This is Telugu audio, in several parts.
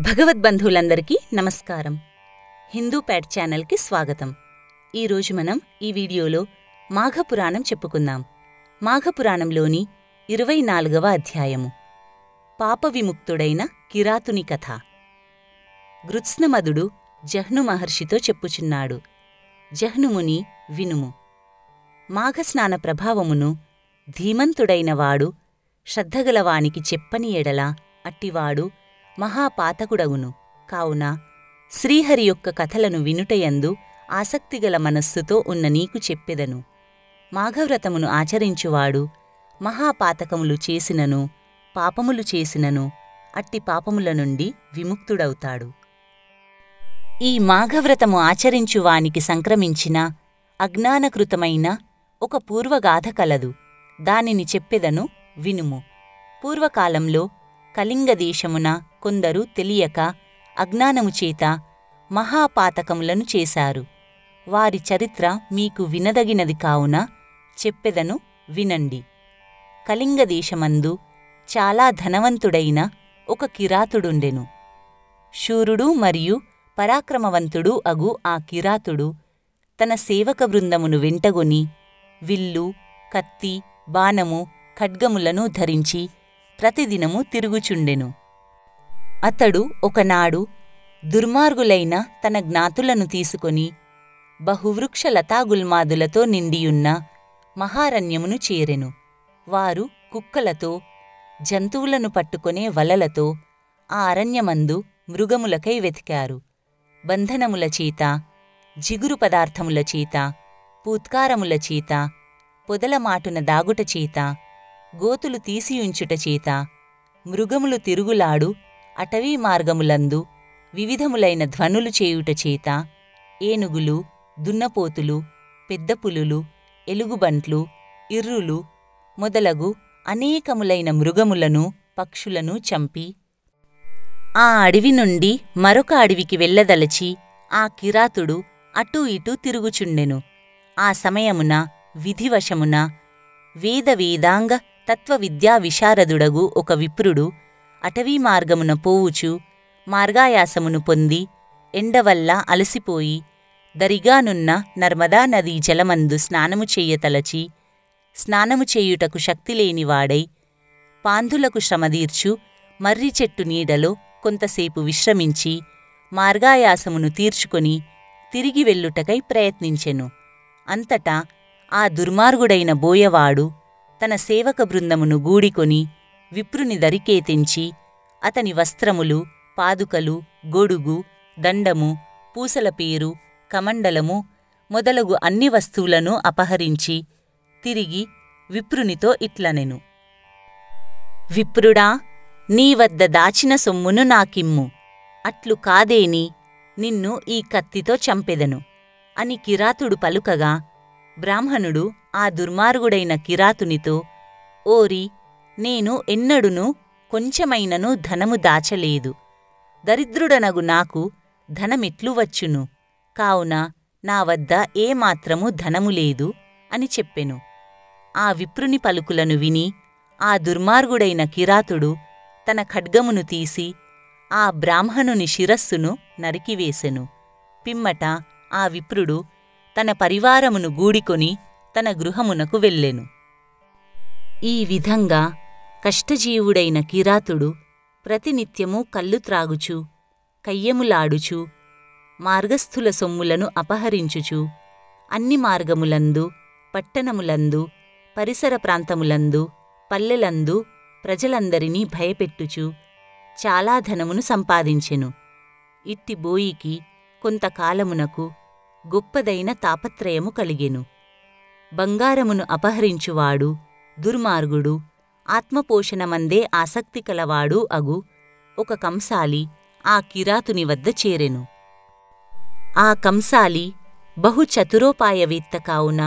భగవద్బంధువులందరికీ నమస్కారం. హిందూ ప్యాడ్ ఛానల్కి స్వాగతం. ఈరోజు మనం ఈ వీడియోలో మాఘపురాణం చెప్పుకుందాం. మాఘపురాణంలోని 24వ అధ్యాయము పాప విముక్తుడైన కిరాతుని కథ. గృత్స్నమదుడు జహ్ను మహర్షితో చెప్పుచున్నాడు. జహ్నుముని వినుము. మాఘస్నాన ప్రభావమును ధీమంతుడైనవాడు శ్రద్ధగలవానికి చెప్పని ఎడల అట్టివాడు మహాపాతకుడగును. కావున శ్రీహరి యొక్క కథలను వినుటయందు ఆసక్తిగల మనస్సుతో ఉన్న నీకు చెప్పెదను. మాఘవ్రతమును ఆచరించువాడు మహాపాతకములు చేసినను పాపములు చేసినను అట్టి పాపముల నుండి విముక్తుడవుతాడు. ఈ మాఘవ్రతము ఆచరించువానికి సంక్రమించిన అజ్ఞానకృతమైన ఒక పూర్వగాథ కలదు. దానిని చెప్పెదను వినుము. పూర్వకాలంలో కళింగదేశమున కొందరు తెలియక అజ్ఞానముచేత మహాపాతకములను చేశారు. వారి చరిత్ర మీకు వినదగినది కావున చెప్పెదను వినండి. కళింగదేశమందు చాలా ధనవంతుడైన ఒక కిరాతుడుండెను. శూరుడు మరియు పరాక్రమవంతుడు అగు ఆ కిరాతుడు తన సేవక బృందమును వెంటగొని విల్లు, కత్తి, బాణము, ఖడ్గములను ధరించి ప్రతిదినము తిరుగుచుండెను. అతడు ఒకనాడు దుర్మార్గులైన తన జ్ఞాతులను తీసుకొని బహువృక్ష లతాగుల్మాదులతో నిండియున్న మహారణ్యమును చేరెను. వారు కుక్కలతో, జంతువులను పట్టుకొనే వలలతో ఆ అరణ్యమందు మృగములకై వెతికారు. బంధనముల చేత, జిగురు పదార్థముల చేత, పూత్కారముల చేత, పొదలమాటున దాగుట చేత, గోతులు తీసియుంచుట చేత, మృగములు తిరుగులాడు అటవీ మార్గములందు వివిధములైన ధ్వనులు చేయుట చేత, ఏనుగులు, దున్నపోతులు, పెద్ద పులులు, ఎలుగుబంట్లు, ఇర్రులు మొదలగు అనేకములైన మృగములను, పక్షులను చంపి ఆ అడవి నుండి మరొక అడవికి వెళ్ళదలచి ఆ కిరాతుడు అటూ ఇటూ తిరుగుచుండెను. ఆ సమయమున విధివశమున వేదాంగ తత్వవిద్యా విశారదుడగు ఒక విప్రుడు అటవీ మార్గమున పోవుచు మార్గాయాసమును పొంది ఎండవల్ల అలసిపోయి దరిగానున్న నర్మదా నదీ జలమందు స్నానము చెయ్యతలచి స్నానము చేయుటకు శక్తిలేనివాడై పాంధులకు శ్రమదీర్చు మర్రి చెట్టు నీడలో కొంతసేపు విశ్రమించి మార్గాయాసమును తీర్చుకొని తిరిగి వెళ్ళుటకై ప్రయత్నించెను. అంతటా ఆ దుర్మార్గుడైన బోయవాడు తన సేవక బృందమును గూడికొని విప్రుని దరికే తెంచి అతని వస్త్రములు, పాదుకలు, గొడుగు, దండము, పూసల పేరు, కమండలము మొదలగు అన్ని వస్తువులను అపహరించి తిరిగి విప్రునితో ఇట్లనెను. విప్రుడా, నీవద్ద దాచిన సొమ్మును నాకిమ్ము. అట్లు కాదేని నిన్ను ఈ కత్తితో చంపెదను అని కిరాతుడు పలుకగా బ్రాహ్మణుడు ఆ దుర్మార్గుడైన కిరాతునితో, ఓరి, నేను ఎన్నడునూ కొంచెమైనను ధనము దాచలేదు. దరిద్రుడనగు నాకు ధనమెట్లు వచ్చును? కావున నా వద్ద ఏమాత్రము ధనము లేదు అని చెప్పెను. ఆ విప్రుని పలుకులను విని ఆ దుర్మార్గుడైన కిరాతుడు తన ఖడ్గమును తీసి ఆ బ్రాహ్మణుని శిరస్సును నరికివేసెను. పిమ్మట ఆ విప్రుడు తన పరివారమును గూడికొని తన గృహమునకు వెళ్ళెను. ఈ విధంగా కష్టజీవుడైన కిరాతుడు ప్రతినిత్యము కళ్ళు త్రాగుచు, కయ్యములాడుచు, మార్గస్థుల సొమ్ములను అపహరించుచు అన్ని మార్గములందు, పట్టణములందు, పరిసర ప్రాంతములందు, పల్లెలందు ప్రజలందరినీ భయపెట్టుచు చాలా ధనమును సంపాదించెను. ఇట్టి బోయికి కొంతకాలమునకు గొప్పదైన తాపత్రయము కలిగెను. బంగారమును అపహరించువాడు దుర్మార్గుడు, ఆత్మపోషణమందే ఆసక్తి కలవాడు అగు ఒక కంసాలి ఆ కిరాతుని వద్ద చేరెను. ఆ కంసాలి బహుచతురోపాయవేత్త కావున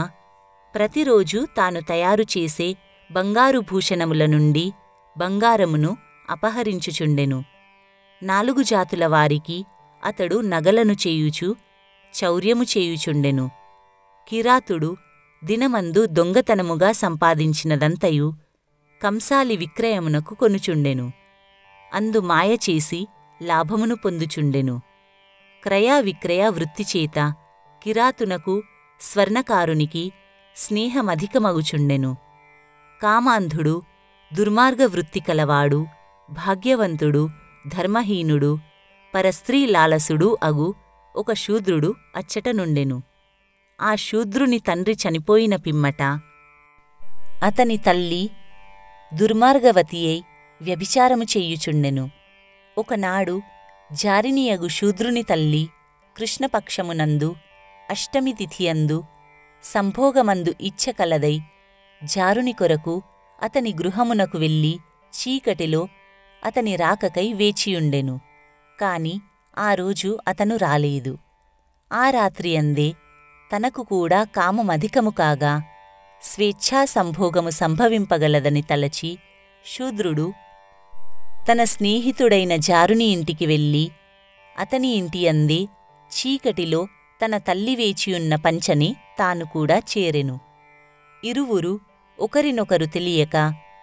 ప్రతిరోజు తాను తయారుచేసే బంగారు భూషణముల నుండి బంగారమును అపహరించుచుండెను. 4 జాతుల వారికి అతడు నగలను చేయుచు చౌర్యము చేయుచుండెను. కిరాతుడు దినమందు దొంగతనముగా సంపాదించినదంతయు కంసాలి విక్రయమునకు కొనుచుండెను. అందు మాయచేసి లాభమును పొందుచుండెను. క్రయ విక్రయ వృత్తిచేత కిరాతునకు స్వర్ణకారునికి స్నేహమధికమగుచుండెను. కామాంధుడు, దుర్మార్గ వృత్తి కలవాడు, భాగ్యవంతుడు, ధర్మహీనుడు, పరస్త్రీ లాలసుడు అగు ఒక శూద్రుడు అచ్చటనుండెను. ఆ శూద్రుని తండ్రి చనిపోయిన పిమ్మట అతని తల్లి దుర్మార్గవతియై వ్యభిచారము చెయ్యుచుండెను. ఒకనాడు జారినియగు శూద్రుని తల్లి కృష్ణపక్షమునందు అష్టమి తిథియందు సంభోగమందు ఇచ్ఛ కలదై జారుని కొరకు అతని గృహమునకు వెళ్ళి చీకటిలో అతని రాకకై వేచియుండెను. కాని ఆ రోజు అతను రాలేదు. ఆ రాత్రియందే తనకు కూడా కామమధికము కాగా స్వేచ్ఛా సంభోగము సంభవింపగలదని తలచి శూద్రుడు తన స్నేహితుడైన జారుని ఇంటికి వెళ్ళి అతని ఇంటి అందే చీకటిలో తన తల్లి వేచియున్న పంచని తాను కూడా చేరెను. ఇరువురు ఒకరినొకరు తెలియక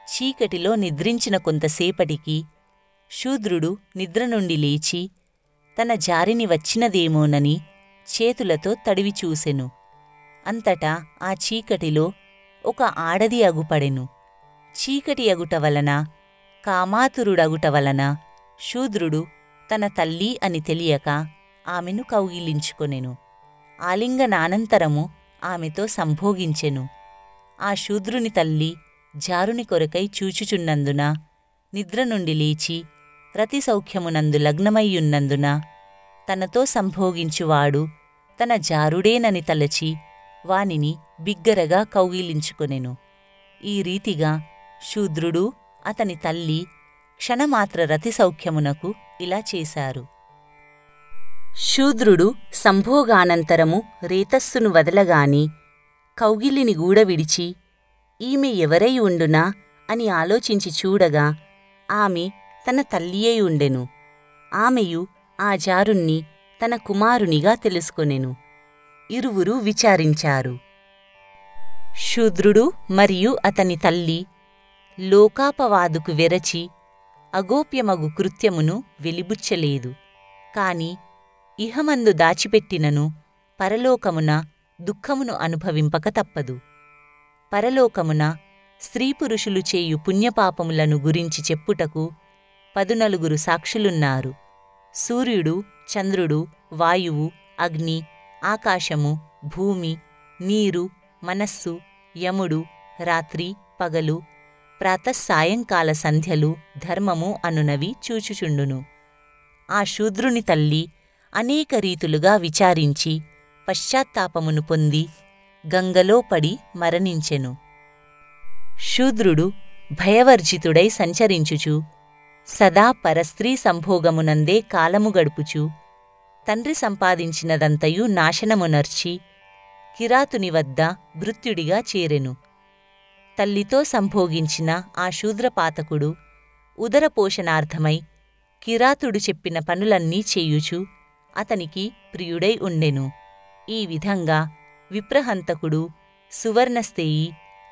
చీకటిలో నిద్రించిన కొంతసేపటికి శూద్రుడు నిద్ర నుండి లేచి తన జారిని వచ్చినదేమోనని చేతులతో తడివి చూసెను. అంతటా ఆ చీకటిలో ఒక ఆడది అగుపడెను. చీకటి అగుట వలన, కామాతురుడగుట వలన శూద్రుడు తన తల్లి అని తెలియక ఆమెను కౌగిలించుకొనెను. ఆలింగనానంతరము ఆమెతో సంభోగించెను. ఆ శూద్రుని తల్లి జారుని కొరకై చూచుచున్నందున నిద్ర నుండి లేచి రతిసౌఖ్యమునందు లగ్నమయ్యున్నందున తనతో సంభోగించువాడు తన జారుడేనని తలచి వానిని బిగ్గరగా కౌగిలించుకొనెను. ఈ రీతిగా శూద్రుడు అతని తల్లి క్షణమాత్ర రతిసౌఖ్యమునకు ఇలా చేశారు. శూద్రుడు సంభోగానంతరము రేతస్సును వదలగాని కౌగిలిని గూడవిడిచి ఈమె ఎవరై ఉండునా అని ఆలోచించి చూడగా ఆమె తన తల్లియై ఉండెను. ఆమెయు ఆ జారుణ్ణి తన కుమారునిగా తెలుసుకొనెను. ఇరువురు విచారించారు. శూద్రుడు మరియు అతని తల్లి లోకాపవాదుకు వెరచి అగోప్యమగు కృత్యమును వెలిబుచ్చలేదు. కాని ఇహమందు దాచిపెట్టినను పరలోకమున దుఃఖమును అనుభవింపక తప్పదు. పరలోకమున స్త్రీపురుషులు చేయు పుణ్యపాపములను గురించి చెప్పుటకు 14 సాక్షులున్నారు. సూర్యుడు, చంద్రుడు, వాయువు, అగ్ని, ఆకాశము, భూమి, నీరు, మనస్సు, యముడు, రాత్రి పగలు, ప్రాతస్సాయంకాల సంధ్యలు, ధర్మము అనునవి చూచుచుండును. ఆ శూద్రుని తల్లి అనేక రీతులుగా విచారించి పశ్చాత్తాపమును పొంది గంగలో పడి మరణించెను. శూద్రుడు భయవర్జితుడై సంచరించుచు సదా పరస్త్రీ సంభోగమునందే కాలము గడుపుచు తండ్రి సంపాదించినదంతయు నాశనమునర్చి కిరాతుని వద్ద భృత్యుడిగా చేరెను. తల్లితో సంభోగించిన ఆ శూద్రపాతకుడు ఉదరపోషణార్థమై కిరాతుడు చెప్పిన పనులన్నీ చేయుచు అతనికి ప్రియుడై ఉండెను. ఈ విధంగా విప్రహంతకుడు, సువర్ణస్థేయి,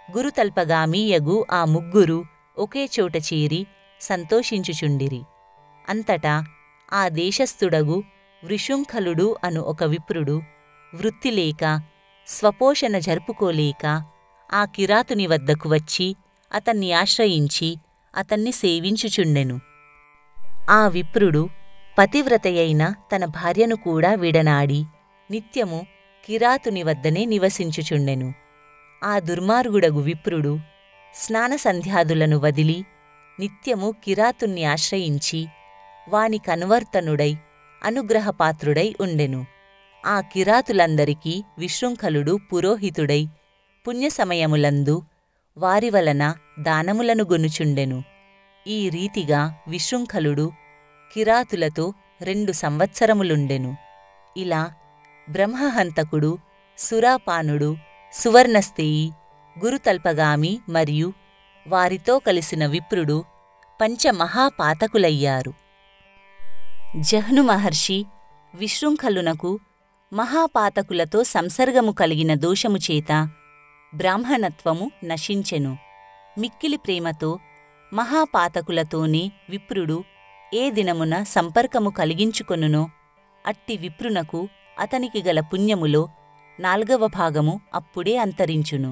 గురుతల్పగామి యగు ఆ ముగ్గురు ఒకే చోట చేరి సంతోషించుచుండిరి. అంతటా ఆ దేశస్థుడగు వృషుంఖలుడు అను ఒక విప్రుడు వృత్తిలేక స్వపోషణ జరుపుకోలేక ఆ కిరాతుని వద్దకు వచ్చి అతన్ని ఆశ్రయించి అతన్ని సేవించుచుండెను. ఆ విప్రుడు పతివ్రతయైన తన భార్యను కూడా విడనాడి నిత్యము కిరాతుని వద్దనే నివసించుచుండెను. ఆ దుర్మార్గుడగు విప్రుడు స్నానసంధ్యాదులను వదిలి నిత్యము కిరాతుణ్ణి ఆశ్రయించి వాని కనువర్తనుడై అనుగ్రహపాత్రుడై ఉండెను. ఆ కిరాతులందరికీ విశృంఖలుడు పురోహితుడై పుణ్యసమయములందు వారి వలన దానములను గొనుచుండెను. ఈ రీతిగా విశృంఖలుడు కిరాతులతో 2 సంవత్సరములుండెను. ఇలా బ్రహ్మహంతకుడు, సురాపానుడు, సువర్ణస్థేయి, గురుతల్పగామి మరియు వారితో కలిసిన విప్రుడు పంచమహాపాతకులయ్యారు. జహ్ను మహర్షి విశృంఖలునకు మహాపాతకులతో సంసర్గము కలిగిన దోషముచేత బ్రాహ్మణత్వము నశించెను. మిక్కిలి ప్రేమతో మహాపాతకులతోనే విప్రుడు ఏ దినమున సంపర్కము కలిగించుకొనునో అట్టి విప్రునకు అతనికి గల పుణ్యములో 4వ భాగము అప్పుడే అంతరించును.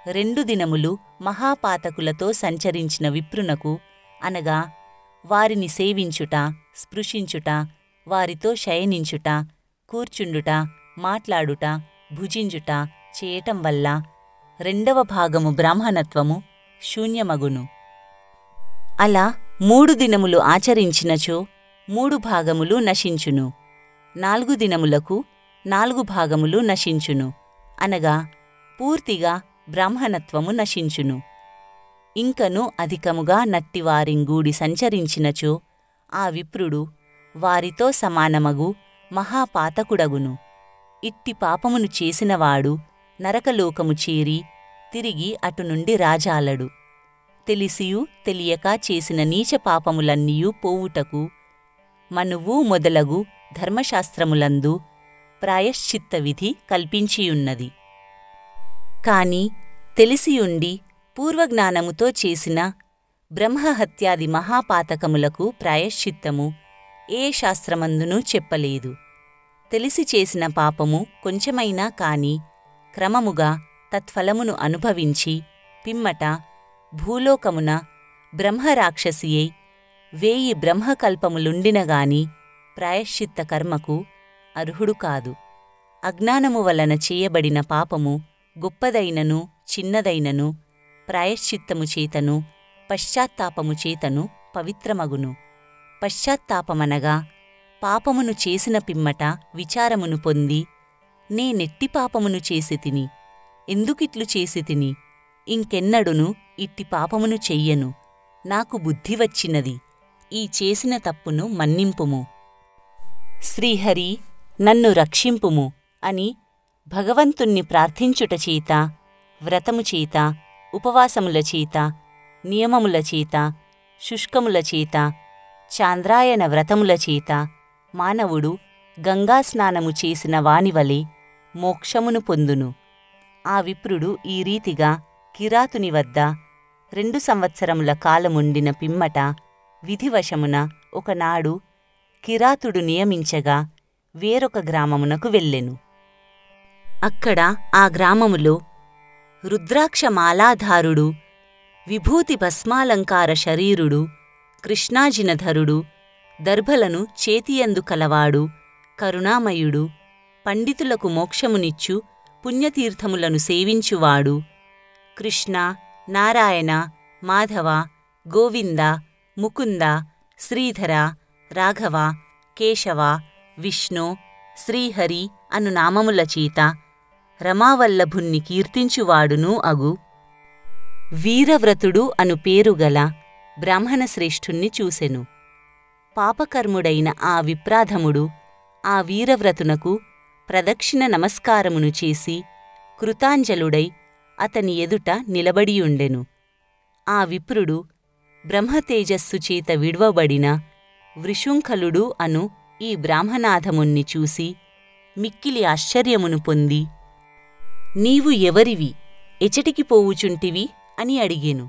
2 దినములు మహాపాతకులతో సంచరించిన విప్రునకు, అనగా వారిని సేవించుట, స్పృశించుట, వారితో శయనించుట, కూర్చుండుట, మాట్లాడుట, భుజించుట చేయటం వల్ల 2వ భాగము బ్రాహ్మణత్వము శూన్యమగును. అలా 3 దినములు ఆచరించినచో 3 భాగములు నశించును. 4 దినములకు 4 భాగములు నశించును, అనగా పూర్తిగా బ్రాహ్మణత్వము నశించును. ఇంకను అధికముగా నట్టివారింగూడి సంచరించినచో ఆ విప్రుడు వారితో సమానమగు మహాపాతకుడగును. ఇట్టి పాపమును చేసినవాడు నరకలోకము చేరి తిరిగి అటునుండి రాజాలడు. తెలిసియూ తెలియక చేసిన నీచ పాపములన్నీయూ పోవుటకు మనువు మొదలగు ధర్మశాస్త్రములందు ప్రాయశ్చిత్త విధి కల్పించియున్నది. కాని తెలిసియుండి పూర్వజ్ఞానముతో చేసిన బ్రహ్మహత్యాది మహాపాతకములకు ప్రాయశ్చిత్తము ఏ శాస్త్రమందునూ చెప్పలేదు. తెలిసి చేసిన పాపము కొంచెమైనా కాని క్రమముగా తత్ఫలమును అనుభవించి పిమ్మట భూలోకమున బ్రహ్మరాక్షసియై 1000 బ్రహ్మకల్పములుండినగాని ప్రాయశ్చిత్త కర్మకు అర్హుడు కాదు. అజ్ఞానము వలన చేయబడిన పాపము గొప్పదైనను చిన్నదైనను ప్రాయశ్చిత్తము చేతను పశ్చాత్తాపము చేతను పవిత్రమగును. పశ్చాత్తాపమనగా పాపమును చేసిన పిమ్మట విచారమును పొంది, నేనెట్టి పాపమును చేసితిని, ఎందుకిట్లు చేసితిని, ఇంకెన్నడును ఇట్టి పాపమును చెయ్యను, నాకు బుద్ధి వచ్చినది, ఈ చేసిన తప్పును మన్నింపుము, శ్రీహరి నన్ను రక్షింపుము అని భగవంతుణ్ణి ప్రార్థించుట చేత, వ్రతము చేత, ఉపవాసముల చేత, నియమముల చేత, శుష్కముల చేత, చాంద్రాయణ వ్రతముల చేత మానవుడు గంగాస్నానము చేసిన వానివలె మోక్షమును పొందును. ఆ విప్రుడు ఈ రీతిగా కిరాతుని వద్ద 2 సంవత్సరముల కాలముండిన పిమ్మట విధివశమున ఒకనాడు కిరాతుడు నియమించగా వేరొక గ్రామమునకు వెళ్ళెను. అక్కడ ఆ గ్రామములో రుద్రాక్షమాలాధారుడు, విభూతి భస్మాలంకార శరీరుడు, కృష్ణాజినధరుడు, దర్భలను చేతియందు కలవాడు, కరుణామయుడు, పండితులకు మోక్షమునిచ్చు పుణ్యతీర్థములను సేవించువాడు, కృష్ణ, నారాయణ, మాధవ, గోవింద, ముకుంద, శ్రీధర, రాఘవ, కేశవ, విష్ణు, శ్రీహరి అను నామముల చేత రమావల్లభుణ్ణి కీర్తించువాడును అగు వీరవ్రతుడు అను పేరుగల బ్రాహ్మణశ్రేష్ఠుణ్ణి చూసెను. పాపకర్ముడైన ఆ విప్రాధముడు ఆ వీరవ్రతునకు ప్రదక్షిణ నమస్కారమును చేసి కృతాంజలుడై అతని ఎదుట నిలబడియుండెను. ఆ విప్రుడు బ్రహ్మతేజస్సు చేత విడువబడిన వృషుంఖలుడు అను ఈ బ్రాహ్మణాధముణ్ణి చూసి మిక్కిలి ఆశ్చర్యమును పొంది, నీవు ఎవరివి, ఎచటికి పోవుచుంటివి అని అడిగెను.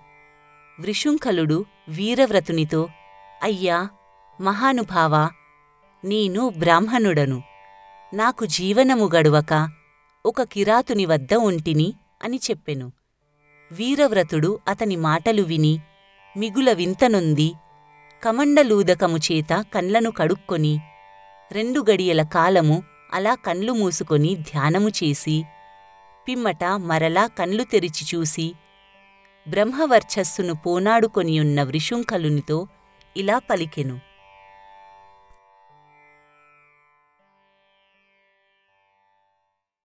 వృషుంఖలుడు వీరవ్రతునితో, అయ్యా మహానుభావా, నేను బ్రాహ్మణుడను, నాకు జీవనము గడువక ఒక కిరాతుని వద్ద ఉంటిని అని చెప్పెను. వీరవ్రతుడు అతని మాటలు విని మిగుల వింతనొంది కమండలూదకము చేత కండ్లను కడుక్కొని 2 గడియల కాలము అలా కండ్లు మూసుకొని ధ్యానము చేసి పిమ్మట మరలా కండ్లు తెరిచి చూసి బ్రహ్మవర్చస్సును పోనాడుకొనియున్న వృషుంఖలునితో ఇలా పలికెను.